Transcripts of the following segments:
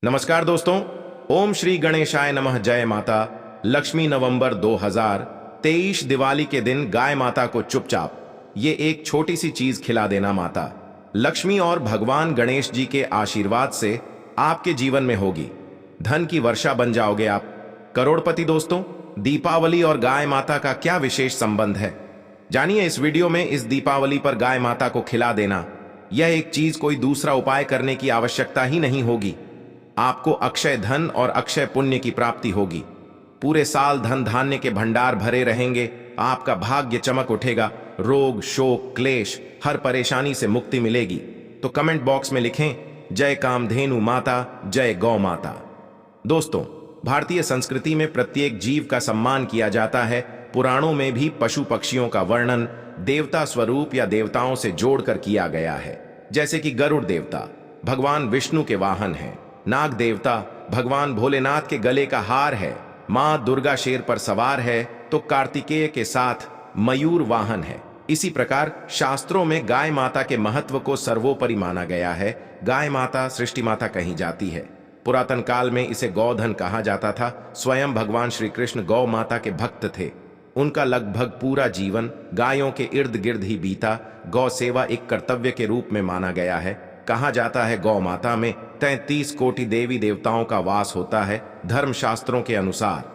नमस्कार दोस्तों। ओम श्री गणेशाय नमः। जय माता लक्ष्मी। नवंबर 2023 दिवाली के दिन गाय माता को चुपचाप ये एक छोटी सी चीज खिला देना। माता लक्ष्मी और भगवान गणेश जी के आशीर्वाद से आपके जीवन में होगी धन की वर्षा, बन जाओगे आप करोड़पति। दोस्तों, दीपावली और गाय माता का क्या विशेष संबंध है, जानिए इस वीडियो में। इस दीपावली पर गाय माता को खिला देना, यह एक चीज कोई दूसरा उपाय करने की आवश्यकता ही नहीं होगी। आपको अक्षय धन और अक्षय पुण्य की प्राप्ति होगी। पूरे साल धन धान्य के भंडार भरे रहेंगे। आपका भाग्य चमक उठेगा। रोग, शोक, क्लेश, हर परेशानी से मुक्ति मिलेगी। तो कमेंट बॉक्स में लिखें, जय कामधेनु माता, जय गौ माता। दोस्तों, भारतीय संस्कृति में प्रत्येक जीव का सम्मान किया जाता है। पुराणों में भी पशु पक्षियों का वर्णन देवता स्वरूप या देवताओं से जोड़कर किया गया है। जैसे कि गरुड़ देवता भगवान विष्णु के वाहन हैं, नाग देवता भगवान भोलेनाथ के गले का हार है, मां दुर्गा शेर पर सवार है, तो कार्तिकेय के साथ मयूर वाहन है। इसी प्रकार शास्त्रों में गाय माता के महत्व को सर्वोपरि माना गया है। गाय माता सृष्टि माता कही जाती है। पुरातन काल में इसे गौधन कहा जाता था। स्वयं भगवान श्री कृष्ण गौ माता के भक्त थे। उनका लगभग पूरा जीवन गायों के इर्द गिर्द ही बीता। गौ सेवा एक कर्तव्य के रूप में माना गया है। कहा जाता है गौ माता में 33 कोटि देवी देवताओं का वास होता है। धर्मशास्त्रों के अनुसार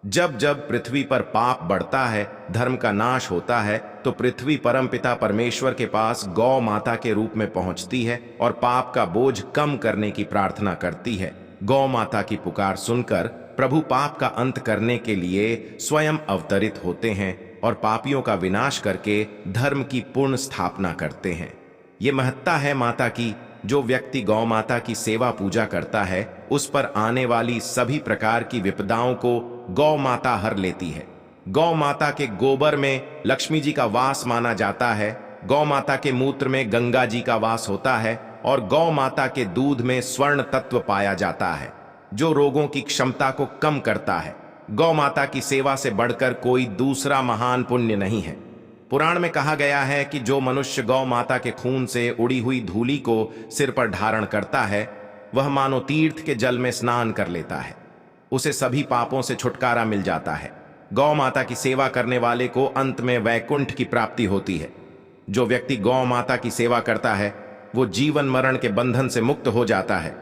जब जब पृथ्वी पर पाप बढ़ता है, धर्म का नाश होता है, तो पृथ्वी परमपिता परमेश्वर के पास गौ माता के रूप में पहुंचती है और पाप का बोझ कम करने की प्रार्थना करती है। गौ माता की पुकार सुनकर प्रभु पाप का अंत करने के लिए स्वयं अवतरित होते हैं और पापियों का विनाश करके धर्म की पूर्ण स्थापना करते हैं। ये महत्ता है माता की। जो व्यक्ति गौ माता की सेवा पूजा करता है, उस पर आने वाली सभी प्रकार की विपदाओं को गौ माता हर लेती है। गौ माता के गोबर में लक्ष्मी जी का वास माना जाता है। गौ माता के मूत्र में गंगा जी का वास होता है और गौ माता के दूध में स्वर्ण तत्व पाया जाता है, जो रोगों की क्षमता को कम करता है। गौ माता की सेवा से बढ़कर कोई दूसरा महान पुण्य नहीं है। पुराण में कहा गया है कि जो मनुष्य गौ माता के खून से उड़ी हुई धूली को सिर पर धारण करता है, वह मानो तीर्थ के जल में स्नान कर लेता है। उसे सभी पापों से छुटकारा मिल जाता है। गौ माता की सेवा करने वाले को अंत में वैकुंठ की प्राप्ति होती है। जो व्यक्ति गौ माता की सेवा करता है, वो जीवन मरण के बंधन से मुक्त हो जाता है।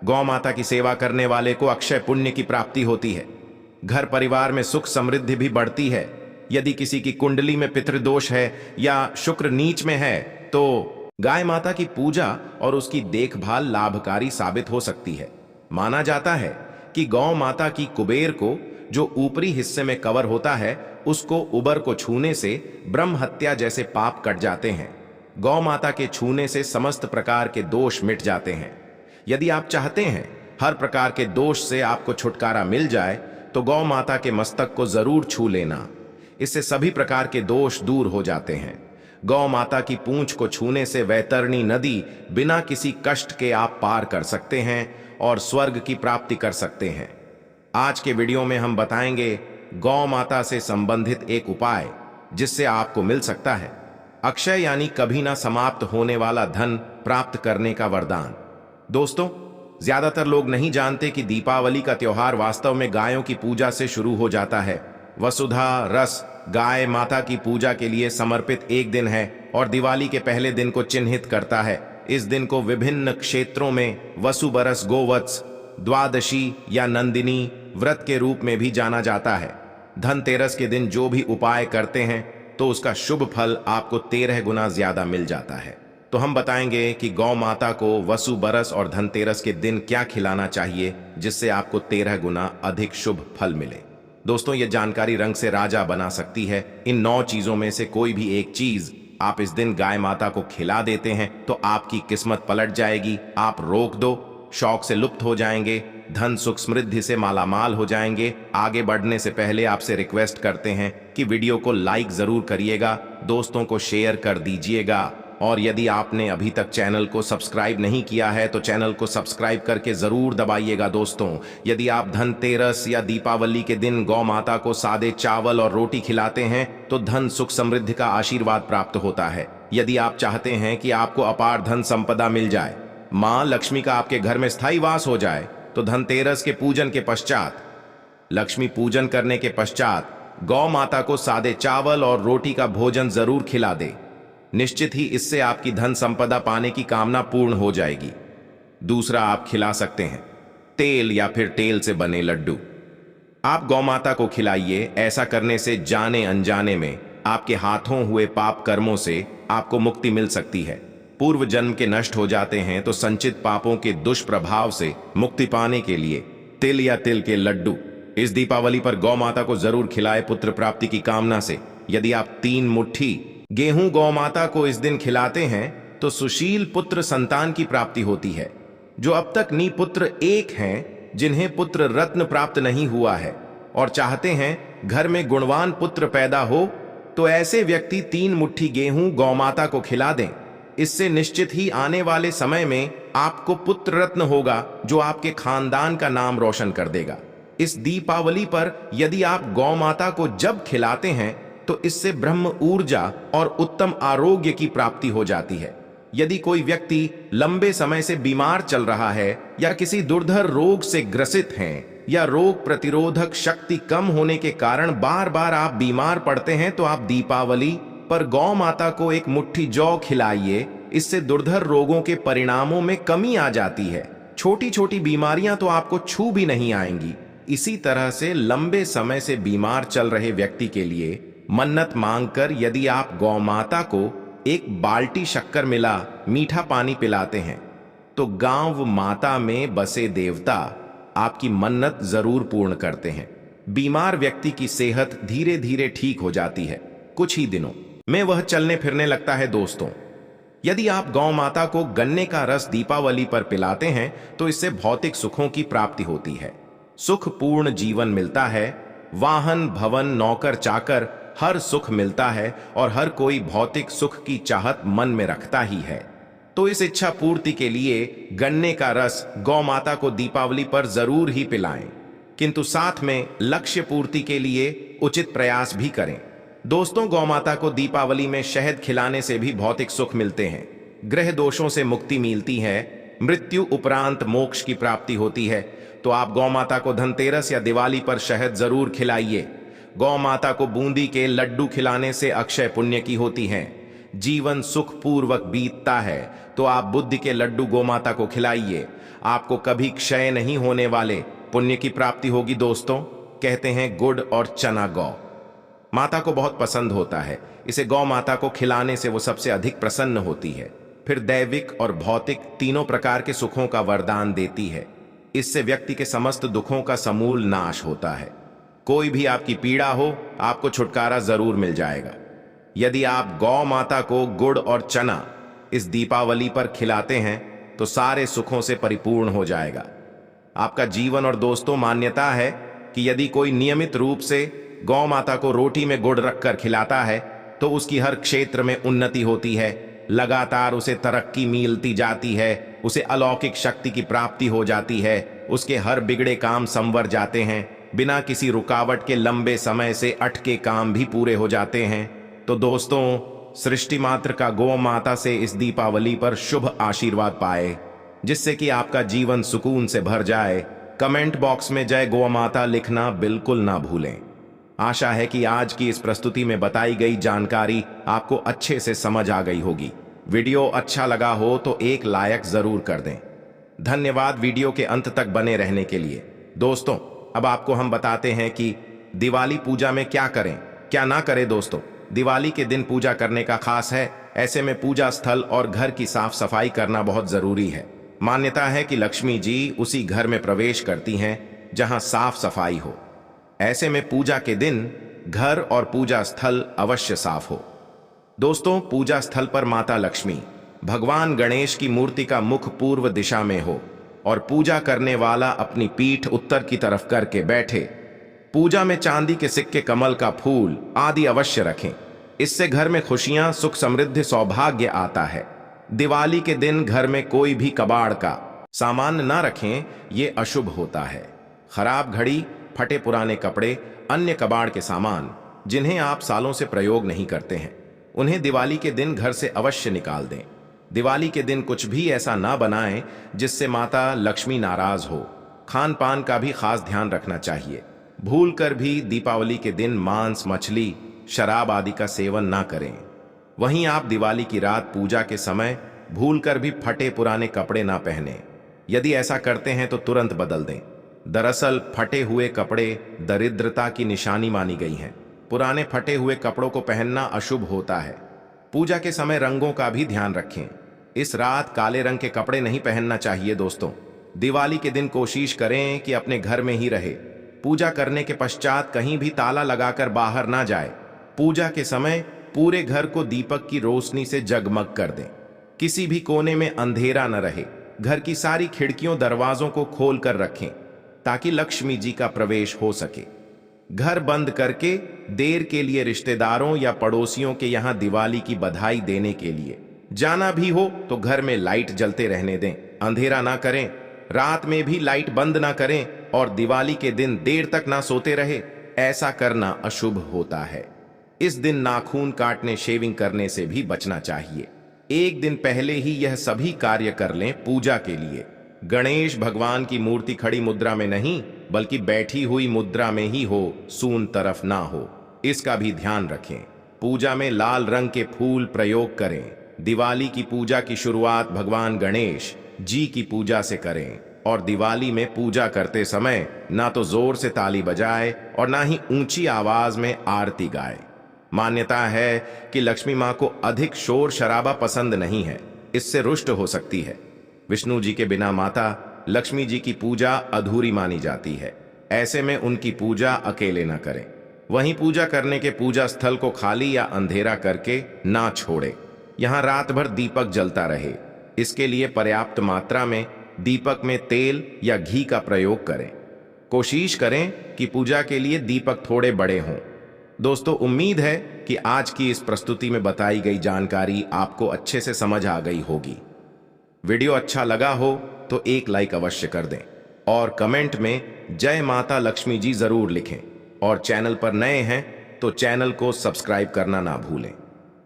गौ माता की सेवा करने वाले को अक्षय पुण्य की प्राप्ति होती है। घर परिवार में सुख समृद्धि भी बढ़ती है। यदि किसी की कुंडली में पितृदोष है या शुक्र नीच में है, तो गाय माता की पूजा और उसकी देखभाल लाभकारी साबित हो सकती है। माना जाता है कि गौ माता की कुबेर को, जो ऊपरी हिस्से में कवर होता है, उसको उबर को छूने से ब्रह्म हत्या जैसे पाप कट जाते हैं। गौ माता के छूने से समस्त प्रकार के दोष मिट जाते हैं। यदि आप चाहते हैं हर प्रकार के दोष से आपको छुटकारा मिल जाए, तो गौ माता के मस्तक को जरूर छू लेना। इससे सभी प्रकार के दोष दूर हो जाते हैं। गौ माता की पूंछ को छूने से वैतरणी नदी बिना किसी कष्ट के आप पार कर सकते हैं और स्वर्ग की प्राप्ति कर सकते हैं। आज के वीडियो में हम बताएंगे गौ माता से संबंधित एक उपाय, जिससे आपको मिल सकता है अक्षय यानी कभी ना समाप्त होने वाला धन प्राप्त करने का वरदान। दोस्तों, ज्यादातर लोग नहीं जानते कि दीपावली का त्योहार वास्तव में गायों की पूजा से शुरू हो जाता है। वसुधा रस गाय माता की पूजा के लिए समर्पित एक दिन है और दिवाली के पहले दिन को चिन्हित करता है। इस दिन को विभिन्न क्षेत्रों में वसुबरस, गोवत्स, द्वादशी या नंदिनी व्रत के रूप में भी जाना जाता है। धनतेरस के दिन जो भी उपाय करते हैं, तो उसका शुभ फल आपको 13 गुना ज्यादा मिल जाता है। तो हम बताएंगे कि गौ माता को वसुबरस और धनतेरस के दिन क्या खिलाना चाहिए, जिससे आपको 13 गुना अधिक शुभ फल मिले। दोस्तों, ये जानकारी रंग से राजा बना सकती है। इन 9 चीजों में से कोई भी एक चीज आप इस दिन गाय माता को खिला देते हैं, तो आपकी किस्मत पलट जाएगी। आप रोक दो, शौक से लुप्त हो जाएंगे, धन सुख समृद्धि से मालामाल हो जाएंगे। आगे बढ़ने से पहले आपसे रिक्वेस्ट करते हैं कि वीडियो को लाइक जरूर करिएगा, दोस्तों को शेयर कर दीजिएगा, और यदि आपने अभी तक चैनल को सब्सक्राइब नहीं किया है, तो चैनल को सब्सक्राइब करके जरूर दबाइएगा। दोस्तों, यदि आप धनतेरस या दीपावली के दिन गौ माता को सादे चावल और रोटी खिलाते हैं, तो धन सुख समृद्धि का आशीर्वाद प्राप्त होता है। यदि आप चाहते हैं कि आपको अपार धन संपदा मिल जाए, मां लक्ष्मी का आपके घर में स्थायी वास हो जाए तो धनतेरस के पूजन के पश्चात, लक्ष्मी पूजन करने के पश्चात गौ माता को सादे चावल और रोटी का भोजन जरूर खिला दे। निश्चित ही इससे आपकी धन संपदा पाने की कामना पूर्ण हो जाएगी। दूसरा, आप खिला सकते हैं तेल या फिर तेल से बने लड्डू। आप गौ माता को खिलाइए। ऐसा करने से जाने अनजाने में आपके हाथों हुए पाप कर्मों से आपको मुक्ति मिल सकती है। पूर्व जन्म के नष्ट हो जाते हैं तो संचित पापों के दुष्प्रभाव से मुक्ति पाने के लिए तिल या तिल के लड्डू इस दीपावली पर गौ माता को जरूर खिलाए पुत्र प्राप्ति की कामना से। यदि आप 3 मुट्ठी गेहूं गौ माता को इस दिन खिलाते हैं तो सुशील पुत्र संतान की प्राप्ति होती है। जो अब तक निपुत्र एक हैं, जिन्हें पुत्र रत्न प्राप्त नहीं हुआ है और चाहते हैं घर में गुणवान पुत्र पैदा हो, तो ऐसे व्यक्ति 3 मुट्ठी गेहूं गौ माता को खिला दें। इससे निश्चित ही आने वाले समय में आपको पुत्र रत्न होगा जो आपके खानदान का नाम रोशन कर देगा। इस दीपावली पर यदि आप गौ माता को जब खिलाते हैं तो इससे ब्रह्म ऊर्जा और उत्तम आरोग्य की प्राप्ति हो जाती है। यदि कोई व्यक्ति लंबे समय से बीमार चल रहा है या किसी दुर्धर रोग से ग्रसित हैं या रोग प्रतिरोधक शक्ति कम होने के कारण बार बार आप बीमार पड़ते हैं, तो आप दीपावली पर गौ माता को 1 मुट्ठी जौ खिलाइए। इससे दुर्धर रोगों के परिणामों में कमी आ जाती है। छोटी छोटी बीमारियां तो आपको छू भी नहीं आएंगी। इसी तरह से लंबे समय से बीमार चल रहे व्यक्ति के लिए मन्नत मांगकर यदि आप गौ माता को 1 बाल्टी शक्कर मिला मीठा पानी पिलाते हैं तो गांव माता में बसे देवता आपकी मन्नत जरूर पूर्ण करते हैं। बीमार व्यक्ति की सेहत धीरे धीरे ठीक हो जाती है। कुछ ही दिनों में वह चलने फिरने लगता है। दोस्तों, यदि आप गौ माता को गन्ने का रस दीपावली पर पिलाते हैं तो इससे भौतिक सुखों की प्राप्ति होती है। सुखपूर्ण जीवन मिलता है। वाहन, भवन, नौकर चाकर हर सुख मिलता है और हर कोई भौतिक सुख की चाहत मन में रखता ही है। तो इस इच्छा पूर्ति के लिए गन्ने का रस गौ माता को दीपावली पर जरूर ही पिलाएं, किंतु साथ में लक्ष्य पूर्ति के लिए उचित प्रयास भी करें। दोस्तों, गौ माता को दीपावली में शहद खिलाने से भी भौतिक सुख मिलते हैं। ग्रह दोषों से मुक्ति मिलती है। मृत्यु उपरांत मोक्ष की प्राप्ति होती है। तो आप गौ माता को धनतेरस या दिवाली पर शहद जरूर खिलाइए। गौ माता को बूंदी के लड्डू खिलाने से अक्षय पुण्य की होती है। जीवन सुखपूर्वक बीतता है। तो आप बुद्धि के लड्डू गौ माता को खिलाइए। आपको कभी क्षय नहीं होने वाले पुण्य की प्राप्ति होगी। दोस्तों, कहते हैं गुड़ और चना गौ माता को बहुत पसंद होता है। इसे गौ माता को खिलाने से वो सबसे अधिक प्रसन्न होती है। फिर दैविक और भौतिक तीनों प्रकार के सुखों का वरदान देती है। इससे व्यक्ति के समस्त दुखों का समूल नाश होता है। कोई भी आपकी पीड़ा हो, आपको छुटकारा जरूर मिल जाएगा। यदि आप गौ माता को गुड़ और चना इस दीपावली पर खिलाते हैं तो सारे सुखों से परिपूर्ण हो जाएगा आपका जीवन। और दोस्तों, मान्यता है कि यदि कोई नियमित रूप से गौ माता को रोटी में गुड़ रखकर खिलाता है तो उसकी हर क्षेत्र में उन्नति होती है। लगातार उसे तरक्की मिलती जाती है। उसे अलौकिक शक्ति की प्राप्ति हो जाती है। उसके हर बिगड़े काम संवर जाते हैं। बिना किसी रुकावट के लंबे समय से अटके काम भी पूरे हो जाते हैं। तो दोस्तों, सृष्टि मात्र का गौ माता से इस दीपावली पर शुभ आशीर्वाद पाए, जिससे कि आपका जीवन सुकून से भर जाए। कमेंट बॉक्स में जय गौ माता लिखना बिल्कुल ना भूलें। आशा है कि आज की इस प्रस्तुति में बताई गई जानकारी आपको अच्छे से समझ आ गई होगी। वीडियो अच्छा लगा हो तो एक लाइक जरूर कर दें। धन्यवाद वीडियो के अंत तक बने रहने के लिए। दोस्तों, अब आपको हम बताते हैं कि दिवाली पूजा में क्या करें क्या ना करें। दोस्तों, दिवाली के दिन पूजा करने का खास है। ऐसे में पूजा स्थल और घर की साफ सफाई करना बहुत जरूरी है। मान्यता है कि लक्ष्मी जी उसी घर में प्रवेश करती हैं जहां साफ सफाई हो। ऐसे में पूजा के दिन घर और पूजा स्थल अवश्य साफ हो। दोस्तों, पूजा स्थल पर माता लक्ष्मी, भगवान गणेश की मूर्ति का मुख पूर्व दिशा में हो और पूजा करने वाला अपनी पीठ उत्तर की तरफ करके बैठे। पूजा में चांदी के सिक्के, कमल का फूल आदि अवश्य रखें। इससे घर में खुशियां, सुख, समृद्धि, सौभाग्य आता है। दिवाली के दिन घर में कोई भी कबाड़ का सामान ना रखें, ये अशुभ होता है। खराब घड़ी, फटे पुराने कपड़े, अन्य कबाड़ के सामान जिन्हें आप सालों से प्रयोग नहीं करते हैं, उन्हें दिवाली के दिन घर से अवश्य निकाल दें। दिवाली के दिन कुछ भी ऐसा ना बनाएं जिससे माता लक्ष्मी नाराज हो। खान पान का भी खास ध्यान रखना चाहिए। भूल कर भी दीपावली के दिन मांस, मछली, शराब आदि का सेवन ना करें। वहीं आप दिवाली की रात पूजा के समय भूल कर भी फटे पुराने कपड़े ना पहने। यदि ऐसा करते हैं तो तुरंत बदल दें। दरअसल फटे हुए कपड़े दरिद्रता की निशानी मानी गई हैं। पुराने फटे हुए कपड़ों को पहनना अशुभ होता है। पूजा के समय रंगों का भी ध्यान रखें। इस रात काले रंग के कपड़े नहीं पहनना चाहिए दोस्तों। दिवाली के दिन कोशिश करें कि अपने घर में ही रहे। पूजा करने के पश्चात कहीं भी ताला लगाकर बाहर ना जाए। पूजा के समय पूरे घर को दीपक की रोशनी से जगमग कर दें। किसी भी कोने में अंधेरा न रहे। घर की सारी खिड़कियों दरवाजों को खोल कर रखें ताकि लक्ष्मी जी का प्रवेश हो सके। घर बंद करके देर के लिए रिश्तेदारों या पड़ोसियों के यहां दिवाली की बधाई देने के लिए जाना भी हो तो घर में लाइट जलते रहने दें। अंधेरा ना करें, रात में भी लाइट बंद ना करें और दिवाली के दिन देर तक ना सोते रहे। ऐसा करना अशुभ होता है। इस दिन नाखून काटने, शेविंग करने से भी बचना चाहिए। एक दिन पहले ही यह सभी कार्य कर लें। पूजा के लिए गणेश भगवान की मूर्ति खड़ी मुद्रा में नहीं बल्कि बैठी हुई मुद्रा में ही हो, सून तरफ ना हो, इसका भी ध्यान रखें। पूजा में लाल रंग के फूल प्रयोग करें। दिवाली की पूजा की शुरुआत भगवान गणेश जी की पूजा से करें और दिवाली में पूजा करते समय ना तो जोर से ताली बजाए और ना ही ऊंची आवाज में आरती गाए। मान्यता है कि लक्ष्मी मां को अधिक शोर शराबा पसंद नहीं है, इससे रुष्ट हो सकती है। विष्णु जी के बिना माता लक्ष्मी जी की पूजा अधूरी मानी जाती है। ऐसे में उनकी पूजा अकेले न करें। वहीं पूजा करने के पूजा स्थल को खाली या अंधेरा करके ना छोड़े। यहां रात भर दीपक जलता रहे। इसके लिए पर्याप्त मात्रा में दीपक में तेल या घी का प्रयोग करें। कोशिश करें कि पूजा के लिए दीपक थोड़े बड़े हों। दोस्तों, उम्मीद है कि आज की इस प्रस्तुति में बताई गई जानकारी आपको अच्छे से समझ आ गई होगी। वीडियो अच्छा लगा हो तो एक लाइक अवश्य कर दें और कमेंट में जय माता लक्ष्मी जी जरूर लिखें और चैनल पर नए हैं तो चैनल को सब्सक्राइब करना ना भूलें।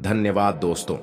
धन्यवाद दोस्तों।